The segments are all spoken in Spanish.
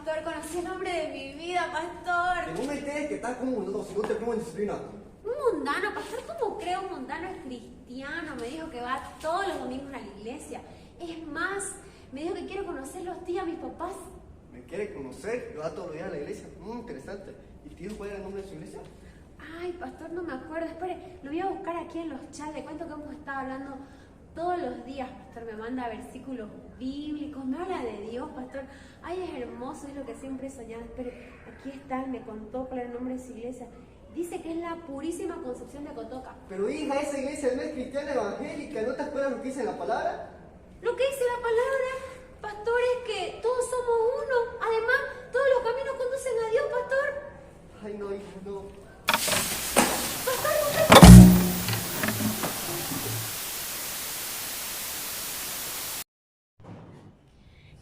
pastor, conocí el hombre de mi vida, pastor. No me enteres que estás como un mundano si no te pongo en disciplina. Un mundano, pastor, ¿cómo cree un mundano es cristiano? Me dijo que va todos los domingos a la iglesia. Es más, me dijo que quiere conocer los tíos a mis papás. ¿Me quiere conocer? Yo va todos los días a la iglesia. Interesante. ¿Y te dijo cuál era el nombre de su iglesia? Ay, pastor, no me acuerdo. Espere, lo voy a buscar aquí en los chats. Le cuento que hemos estado hablando todos los días, pastor. Me manda versículos bíblicos, me habla de Dios, pastor. Ay, es hermoso, es lo que siempre he soñado. Espere, aquí está, me contó cuál era el nombre de su iglesia. Dice que es la Purísima Concepción de Cotoca. Pero hija, esa iglesia no es cristiana evangélica. ¿No te acuerdas lo que dice en la palabra? Lo que dice la palabra, pastor, es que todos somos uno. Además, todos los caminos conducen a Dios, pastor. Ay, no, hijo, no.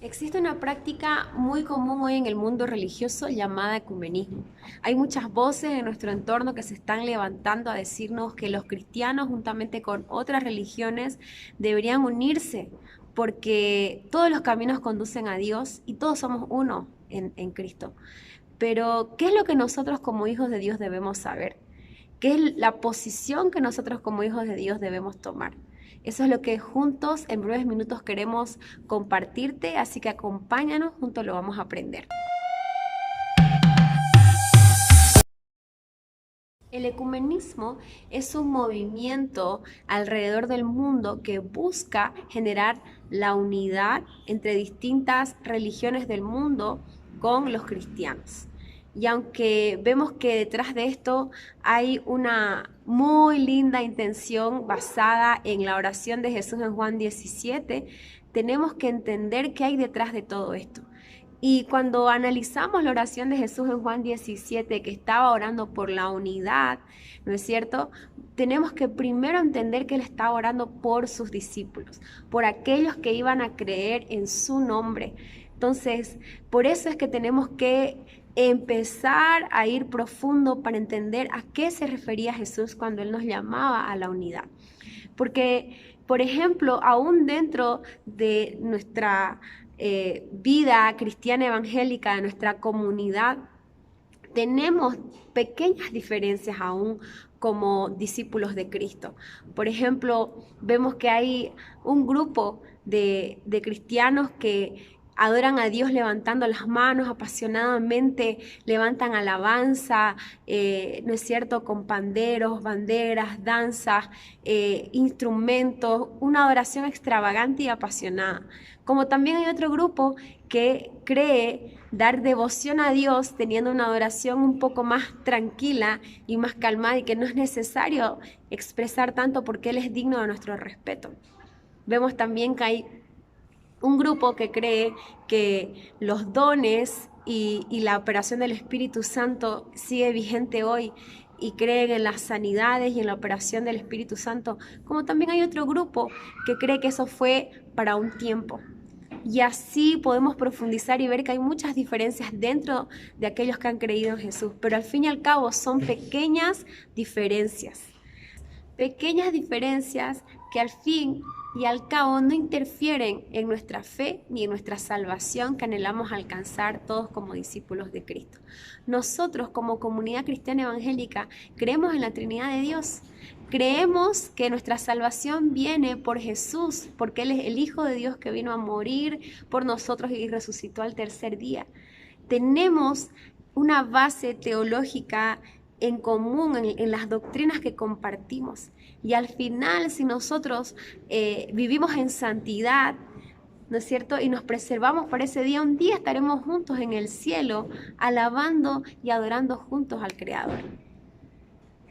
Existe una práctica muy común hoy en el mundo religioso llamada ecumenismo. Hay muchas voces en nuestro entorno que se están levantando a decirnos que los cristianos, juntamente con otras religiones, deberían unirse porque todos los caminos conducen a Dios y todos somos uno en Cristo. Pero, ¿qué es lo que nosotros como hijos de Dios debemos saber? ¿Qué es la posición que nosotros como hijos de Dios debemos tomar? Eso es lo que juntos en breves minutos queremos compartirte, así que acompáñanos, juntos lo vamos a aprender. El ecumenismo es un movimiento alrededor del mundo que busca generar la unidad entre distintas religiones del mundo con los cristianos. Y aunque vemos que detrás de esto hay una muy linda intención basada en la oración de Jesús en Juan 17, tenemos que entender qué hay detrás de todo esto. Y cuando analizamos la oración de Jesús en Juan 17, que estaba orando por la unidad, ¿no es cierto? Tenemos que primero entender que Él estaba orando por sus discípulos, por aquellos que iban a creer en su nombre. Entonces, por eso es que tenemos que empezar a ir profundo para entender a qué se refería Jesús cuando Él nos llamaba a la unidad. Porque, por ejemplo, aún dentro de nuestra vida cristiana evangélica, de nuestra comunidad, tenemos pequeñas diferencias aún como discípulos de Cristo. Por ejemplo, vemos que hay un grupo de cristianos que adoran a Dios levantando las manos apasionadamente, levantan alabanza, ¿no es cierto?, con panderos, banderas, danzas, instrumentos, una adoración extravagante y apasionada. Como también hay otro grupo que cree dar devoción a Dios teniendo una adoración un poco más tranquila y más calmada y que no es necesario expresar tanto porque Él es digno de nuestro respeto. Vemos también que hay un grupo que cree que los dones y la operación del Espíritu Santo sigue vigente hoy y creen en las sanidades y en la operación del Espíritu Santo, como también hay otro grupo que cree que eso fue para un tiempo. Y así podemos profundizar y ver que hay muchas diferencias dentro de aquellos que han creído en Jesús, pero al fin y al cabo son pequeñas diferencias que al fin y al cabo no interfieren en nuestra fe ni en nuestra salvación que anhelamos alcanzar todos como discípulos de Cristo. Nosotros como comunidad cristiana evangélica creemos en la Trinidad de Dios. Creemos que nuestra salvación viene por Jesús, porque Él es el Hijo de Dios que vino a morir por nosotros y resucitó al tercer día. Tenemos una base teológica en común en las doctrinas que compartimos. Y al final, si nosotros vivimos en santidad, ¿no es cierto?, y nos preservamos para ese día, un día estaremos juntos en el cielo, alabando y adorando juntos al Creador.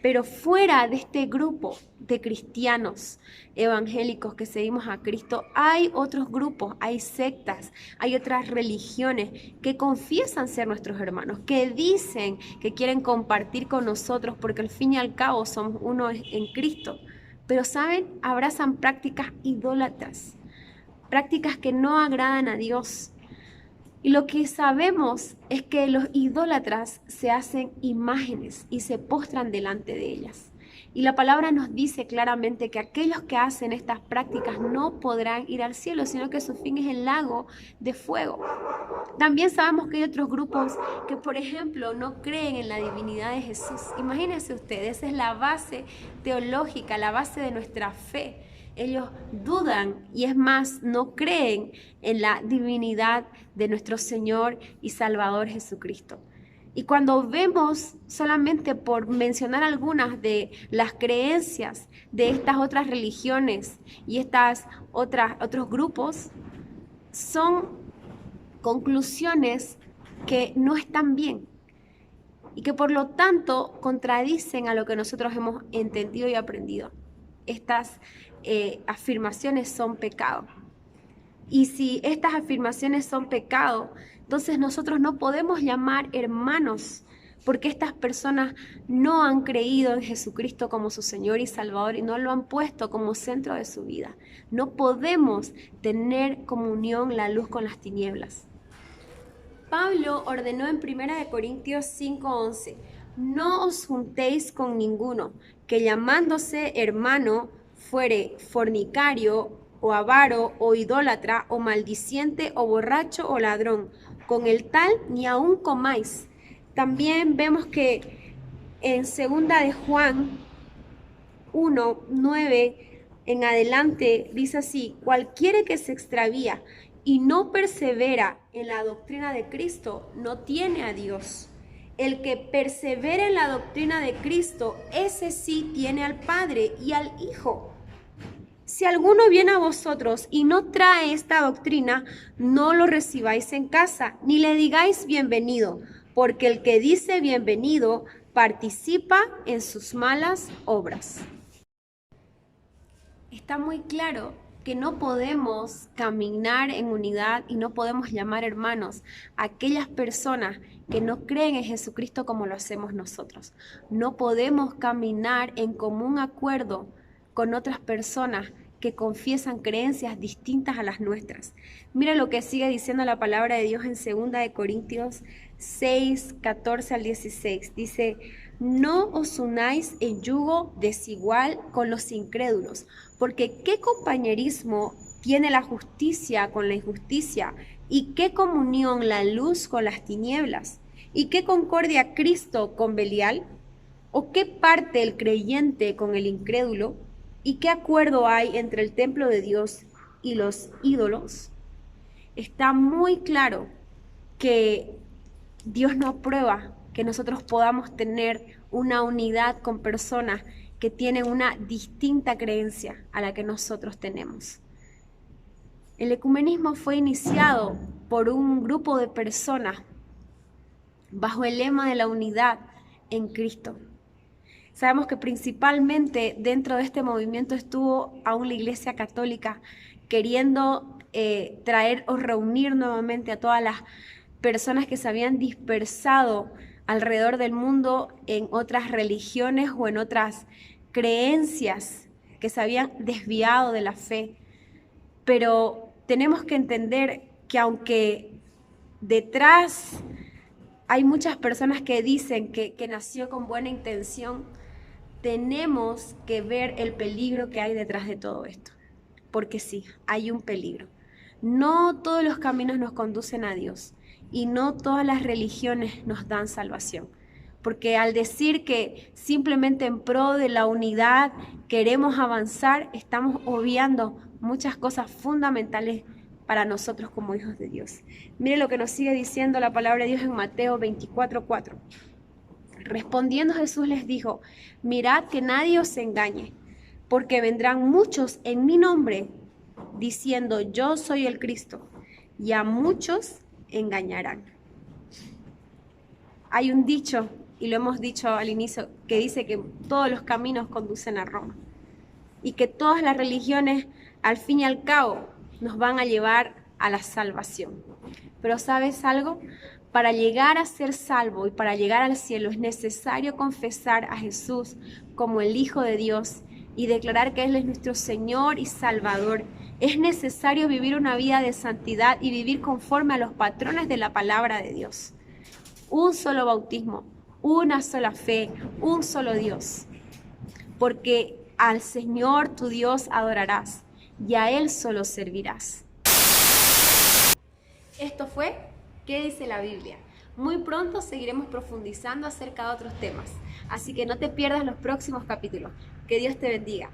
Pero fuera de este grupo de cristianos evangélicos que seguimos a Cristo, hay otros grupos, hay sectas, hay otras religiones que confiesan ser nuestros hermanos, que dicen que quieren compartir con nosotros porque al fin y al cabo somos uno en Cristo. Pero, ¿saben? Abrazan prácticas idólatras, prácticas que no agradan a Dios. Y lo que sabemos es que los idólatras se hacen imágenes y se postran delante de ellas. Y la palabra nos dice claramente que aquellos que hacen estas prácticas no podrán ir al cielo, sino que su fin es el lago de fuego. También sabemos que hay otros grupos que, por ejemplo, no creen en la divinidad de Jesús. Imagínense ustedes, esa es la base teológica, la base de nuestra fe. Ellos dudan y es más, no creen en la divinidad de nuestro Señor y Salvador Jesucristo. Y cuando vemos, solamente por mencionar algunas de las creencias de estas otras religiones y otros grupos, son conclusiones que no están bien y que por lo tanto contradicen a lo que nosotros hemos entendido y aprendido. Estas afirmaciones son pecado. Y si estas afirmaciones son pecado, entonces nosotros no podemos llamar hermanos, porque estas personas no han creído en Jesucristo como su Señor y Salvador y no lo han puesto como centro de su vida. No podemos tener comunión la luz con las tinieblas. Pablo ordenó en 1 Corintios 5:11, no os juntéis con ninguno, que llamándose hermano fuere fornicario, o avaro, o idólatra, o maldiciente, o borracho, o ladrón. Con el tal ni aun comáis. También vemos que en 2 de Juan 1:9 en adelante dice así, cualquiera que se extravía y no persevera en la doctrina de Cristo, no tiene a Dios. El que persevera en la doctrina de Cristo, ese sí tiene al Padre y al Hijo. Si alguno viene a vosotros y no trae esta doctrina, no lo recibáis en casa, ni le digáis bienvenido, porque el que dice bienvenido participa en sus malas obras. Está muy claro que no podemos caminar en unidad y no podemos llamar hermanos a aquellas personas que no creen en Jesucristo como lo hacemos nosotros. No podemos caminar en común acuerdo con otras personas que confiesan creencias distintas a las nuestras. Mira lo que sigue diciendo la palabra de Dios en 2 de Corintios 6, 14 al 16. Dice, no os unáis en yugo desigual con los incrédulos, porque ¿qué compañerismo tiene la justicia con la injusticia? ¿Y qué comunión la luz con las tinieblas? ¿Y qué concordia Cristo con Belial? ¿O qué parte el creyente con el incrédulo? ¿Y qué acuerdo hay entre el templo de Dios y los ídolos? Está muy claro que Dios no aprueba que nosotros podamos tener una unidad con personas que tienen una distinta creencia a la que nosotros tenemos. El ecumenismo fue iniciado por un grupo de personas bajo el lema de la unidad en Cristo. Sabemos que principalmente dentro de este movimiento estuvo aún la Iglesia Católica queriendo traer o reunir nuevamente a todas las personas que se habían dispersado alrededor del mundo en otras religiones o en otras creencias que se habían desviado de la fe. Pero tenemos que entender que aunque detrás hay muchas personas que dicen que nació con buena intención, tenemos que ver el peligro que hay detrás de todo esto. Porque sí, hay un peligro. No todos los caminos nos conducen a Dios y no todas las religiones nos dan salvación. Porque al decir que simplemente en pro de la unidad queremos avanzar, estamos obviando muchas cosas fundamentales para nosotros como hijos de Dios. Mire lo que nos sigue diciendo la palabra de Dios en Mateo 24:4. Respondiendo Jesús les dijo, mirad que nadie os engañe, porque vendrán muchos en mi nombre diciendo yo soy el Cristo, y a muchos engañarán. Hay un dicho, y lo hemos dicho al inicio, que dice que todos los caminos conducen a Roma, y que todas las religiones, al fin y al cabo, nos van a llevar a la salvación. Pero ¿sabes algo? Para llegar a ser salvo y para llegar al cielo es necesario confesar a Jesús como el Hijo de Dios y declarar que Él es nuestro Señor y Salvador. Es necesario vivir una vida de santidad y vivir conforme a los patrones de la palabra de Dios. Un solo bautismo, una sola fe, un solo Dios. porque al Señor tu Dios adorarás y a Él solo servirás. Esto fue ¿Qué dice la Biblia? Muy pronto seguiremos profundizando acerca de otros temas, así que no te pierdas los próximos capítulos. Que Dios te bendiga.